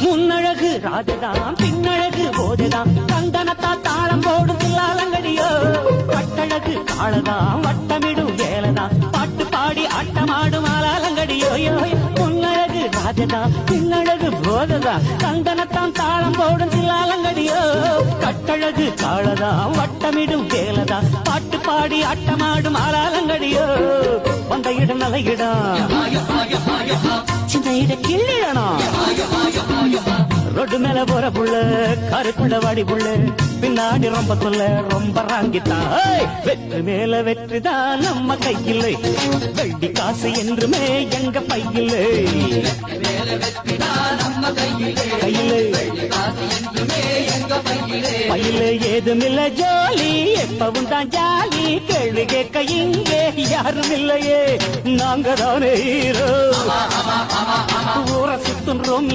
முன்னழகு ராஜதான் பின்னழகு போதுதான் கந்தனத்தா தாளம் போடும் தில்லாலங்கடியோ கட்டழகு காலதான் வட்டமிடும் வேலைதான் பாட்டு பாடி ஆட்டமாடும் ஆலாலங்கடியோ முன்னழகு ராஜதான் பின்னழகு போதுதான் கந்தனத்தான் தாளம் போடும் தில்லாலங்கடியோ கட்டழகு காலதான் வட்டமிடும் வேலைதான் பாட்டு பாடி ஆட்டமாடும் ஆலாலங்கடியோ வந்த இடம் நல்ல இடம் சின்ன இட கிள்ளிடணும் ரோடு மேல போற புள்ள கருப்புள்ள வாடி புள்ள பின்னாடி ரொம்ப சொல்ல ரொம்ப ராங்கித்தான் வெற்றி மேல வெற்றிதான் நம்ம கையில்லை வெள்ளி காசு என்றுமே எங்க பையில்லை பையில ஏதுமில்ல ஜோலி எப்பவும் தான் ஜாலி கேள்வி கேட்க இங்கே யாரும் இல்லையே நாங்க தானே ஊரை சுத்துன்றோம்